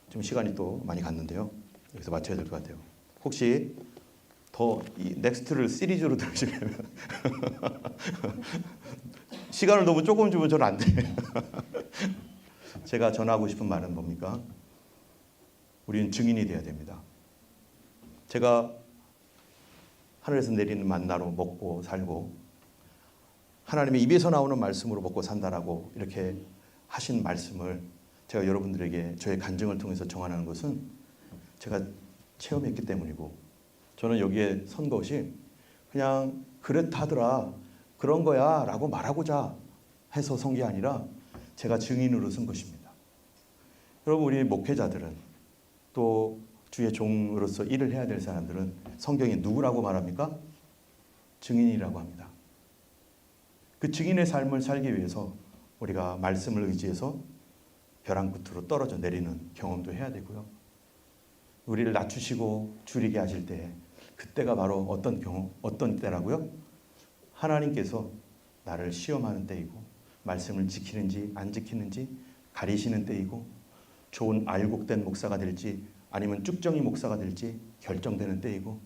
지금 시간이 또 많이 갔는데요. 여기서 맞춰야 될 것 같아요. 혹시 더 이 넥스트를 시리즈로 들으시려면 시간을 너무 조금 주면 저는 안 돼. 제가 전하고 싶은 말은 뭡니까? 우리는 증인이 돼야 됩니다. 제가 하늘에서 내리는 만나로 먹고 살고 하나님의 입에서 나오는 말씀으로 먹고 산다라고 이렇게 하신 말씀을 제가 여러분들에게 저의 간증을 통해서 정하는 것은 제가 체험했기 때문이고, 저는 여기에 선 것이 그냥 그렇다더라, 그런 거야 라고 말하고자 해서 선 게 아니라 제가 증인으로 선 것입니다. 여러분, 우리 목회자들은 또 주의 종으로서 일을 해야 될 사람들은 성경에 누구라고 말합니까? 증인이라고 합니다. 그 증인의 삶을 살기 위해서 우리가 말씀을 의지해서 벼랑 끝으로 떨어져 내리는 경험도 해야 되고요. 우리를 낮추시고 줄이게 하실 때 그때가 바로 어떤 때라고요? 하나님께서 나를 시험하는 때이고 말씀을 지키는지 안 지키는지 가리시는 때이고 좋은 알곡된 목사가 될지 아니면 쭉정이 목사가 될지 결정되는 때이고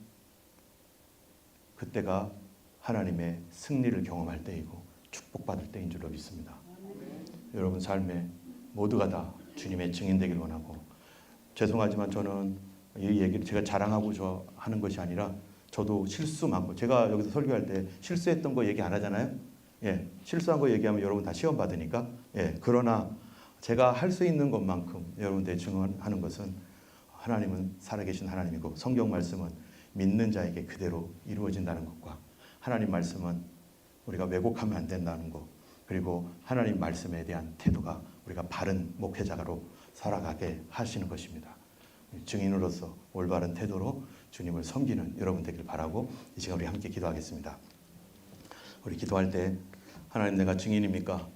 그때가 하나님의 승리를 경험할 때이고 축복받을 때인 줄로 믿습니다. 여러분 삶에 모두가 다 주님의 증인 되길 원하고, 죄송하지만 저는 이 얘기를 제가 자랑하고 하는 것이 아니라 저도 실수 많고, 제가 여기서 설교할 때 실수했던 거 얘기 안 하잖아요. 예, 실수한 거 얘기하면 여러분 다 시험 받으니까. 예, 그러나 제가 할 수 있는 것만큼 여러분들 증언하는 것은 하나님은 살아계신 하나님이고 성경 말씀은 믿는 자에게 그대로 이루어진다는 것과 하나님 말씀은 우리가 왜곡하면 안 된다는 것, 그리고 하나님 말씀에 대한 태도가 우리가 바른 목회자로 살아가게 하시는 것입니다. 증인으로서 올바른 태도로 주님을 섬기는 여러분 되길 바라고 이 시간 우리 함께 기도하겠습니다. 우리 기도할 때 하나님, 내가 증인입니까?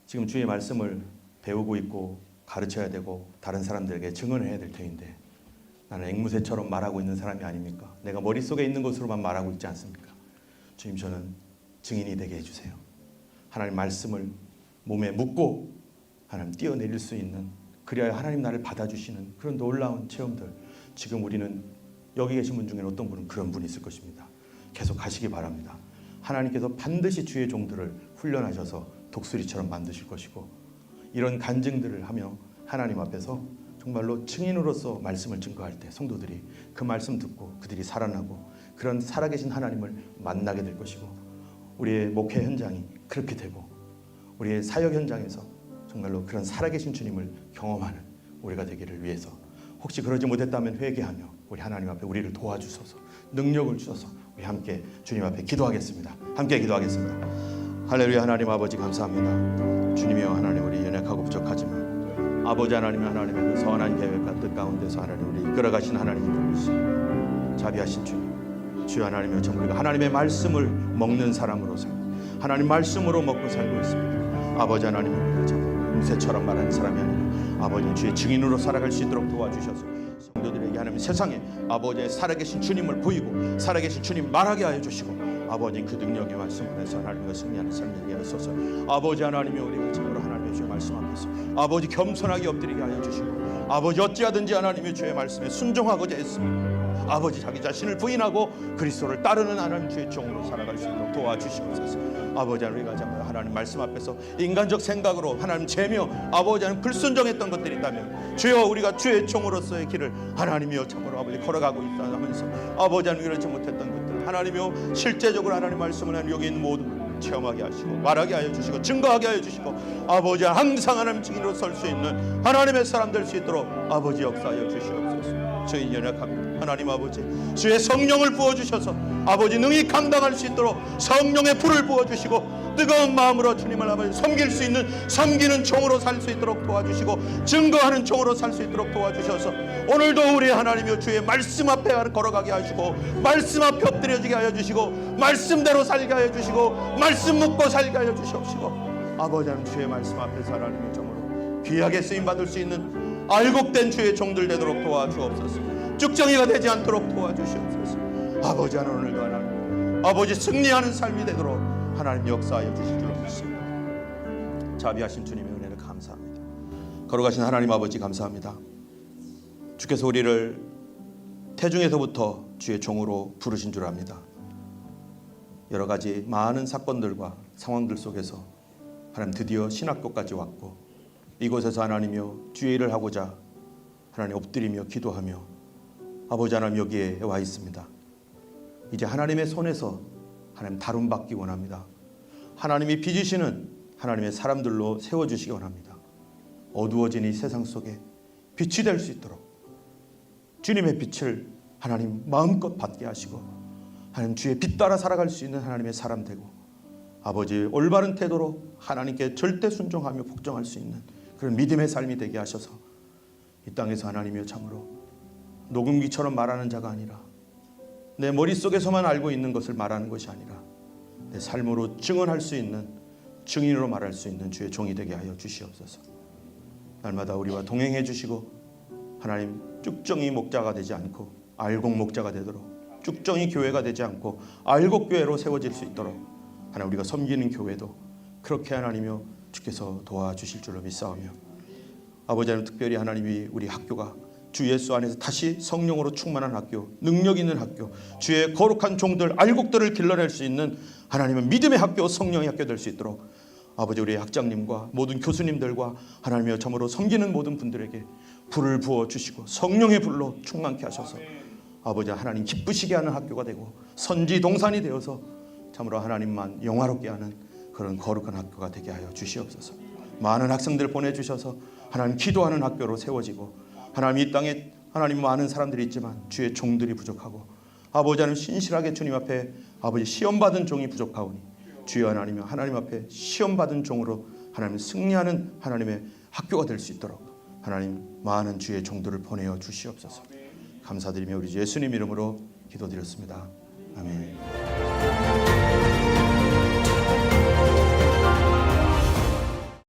지금 주의 말씀을 배우고 있고 가르쳐야 되고 다른 사람들에게 증언을 해야 될 터인데 나는 앵무새처럼 말하고 있는 사람이 아닙니까? 내가 머릿속에 있는 것으로만 말하고 있지 않습니까? 주님, 저는 증인이 되게 해주세요. 하나님 말씀을 몸에 묻고 하나님 뛰어내릴 수 있는, 그래야 하나님 나를 받아주시는 그런 놀라운 체험들, 지금 우리는 여기 계신 분 중에 어떤 분은 그런 분이 있을 것입니다. 계속 가시기 바랍니다. 하나님께서 반드시 주의 종들을 훈련하셔서 독수리처럼 만드실 것이고, 이런 간증들을 하며 하나님 앞에서 정말로 증인으로서 말씀을 증거할 때 성도들이 그 말씀 듣고 그들이 살아나고 그런 살아계신 하나님을 만나게 될 것이고, 우리의 목회 현장이 그렇게 되고 우리의 사역 현장에서 정말로 그런 살아계신 주님을 경험하는 우리가 되기를 위해서, 혹시 그러지 못했다면 회개하며 우리 하나님 앞에 우리를 도와주셔서 능력을 주셔서 우리 함께 주님 앞에 기도하겠습니다. 함께 기도하겠습니다. 할렐루야. 하나님 아버지 감사합니다. 주님이여, 하나님 우리 연약하고 부족하지만 아버지 하나님의 그 선한 계획과 뜻 가운데서 하나님 우리 이끌어가신 하나님을 자비하신 주님, 주여 하나님이여, 참 우리가 하나님의 말씀을 먹는 사람으로 살고 하나님 말씀으로 먹고 살고 있습니다. 아버지 하나님, 우리가 참 앵무새처럼 말하는 사람이 아니라 아버지 주의 증인으로 살아갈 수 있도록 도와주셔서 성도들에게 하나님 세상에 아버지의 살아계신 주님을 보이고 살아계신 주님 말하게 하여 주시고, 아버지 그 능력의 말씀을 해서 하나님과 승리하는 삶이 되게 하소서. 아버지 하나님이 우리가 참으로 하나님의 주의 말씀 앞에서 아버지 겸손하게 엎드리게 하여 주시고, 아버지 어찌하든지 하나님의 주의 말씀에 순종하고자 했습니다. 아버지 자기 자신을 부인하고 그리스도를 따르는 하나님 주의 종으로 살아갈 수 있도록 도와주시옵소서. 아버지 하나님, 우리가 정말 하나님 말씀 앞에서 인간적 생각으로 하나님 재며 아버지 하나님 불순종했던 것들이 있다면 주여 우리가 주의 종으로서의 길을 하나님이여 참으로 아버지 걸어가고 있다 하면서 아버지 하나님 그렇지 못했던 것들 하나님이여 실제적으로 하나님 말씀을 하나님 여기 있는 모든 분들 체험하게 하시고 말하게 하여 주시고 증거하게 하여 주시고 아버지 항상 하나님 증인으로 설 수 있는 하나님의 사람 될 수 있도록 아버지 역사하여 주시옵소서. 저희 연약합니다. 하나님 아버지 주의 성령을 부어주셔서 아버지 능히 감당할 수 있도록 성령의 불을 부어주시고 뜨거운 마음으로 주님을 아버지 섬길 수 있는 섬기는 종으로 살 수 있도록 도와주시고 증거하는 종으로 살 수 있도록 도와주셔서 오늘도 우리 하나님이여 주의 말씀 앞에 걸어가게 하시고 말씀 앞에 엎드려지게 하여 주시고 말씀대로 살게 하여 주시고 말씀 묻고 살게 하여 주시옵시고 아버지 하나님 주의 말씀 앞에서 하나님의 종으로 귀하게 쓰임받을 수 있는 알곡된 주의 종들 되도록 도와주옵소서. 쭉정이가 되지 않도록 도와주시옵소서. 아버지 하나님 오늘도 하나님 아버지 승리하는 삶이 되도록 하나님 역사하여 주실 줄 믿습니다. 자비하신 주님의 은혜를 감사합니다. 걸어가신 하나님 아버지 감사합니다. 주께서 우리를 태중에서부터 주의 종으로 부르신 줄 압니다. 여러 가지 많은 사건들과 상황들 속에서 하나님 드디어 신학교까지 왔고 이곳에서 하나님이여 주의 일을 하고자 하나님 엎드리며 기도하며 아버지 하나님 여기에 와 있습니다. 이제 하나님의 손에서 하나님 다룸받기 원합니다. 하나님이 빚으시는 하나님의 사람들로 세워주시기 원합니다. 어두워진 이 세상 속에 빛이 될 수 있도록 주님의 빛을 하나님 마음껏 받게 하시고 하나님 주의 빛 따라 살아갈 수 있는 하나님의 사람 되고 아버지 올바른 태도로 하나님께 절대 순종하며 복종할 수 있는 그런 믿음의 삶이 되게 하셔서 이 땅에서 하나님이여 참으로 녹음기처럼 말하는 자가 아니라 내 머릿속에서만 알고 있는 것을 말하는 것이 아니라 내 삶으로 증언할 수 있는 증인으로 말할 수 있는 주의 종이 되게 하여 주시옵소서. 날마다 우리와 동행해 주시고 하나님 쭉정이 목자가 되지 않고 알곡 목자가 되도록 쭉정이 교회가 되지 않고 알곡 교회로 세워질 수 있도록 하나님 우리가 섬기는 교회도 그렇게 하나님이여 주께서 도와주실 줄로 믿사오며 아버지 하나님 특별히 하나님이 우리 학교가 주 예수 안에서 다시 성령으로 충만한 학교, 능력 있는 학교, 주의 거룩한 종들, 알곡들을 길러낼 수 있는 하나님은 믿음의 학교, 성령의 학교 될 수 있도록 아버지 우리 학장님과 모든 교수님들과 하나님이여 참으로 섬기는 모든 분들에게 불을 부어주시고 성령의 불로 충만케 하셔서 아버지 하나님 기쁘시게 하는 학교가 되고 선지 동산이 되어서 참으로 하나님만 영화롭게 하는 그런 거룩한 학교가 되게 하여 주시옵소서. 많은 학생들 보내주셔서 하나님 기도하는 학교로 세워지고 하나님 이 땅에 하나님 많은 사람들이 있지만 주의 종들이 부족하고 아버지 하나님 신실하게 주님 앞에 아버지 시험받은 종이 부족하오니 주여 하나님 하나님 앞에 시험받은 종으로 하나님 승리하는 하나님의 학교가 될 수 있도록 하나님 많은 주의 종들을 보내어 주시옵소서. 감사드리며 우리 예수님 이름으로 기도드렸습니다. 아멘.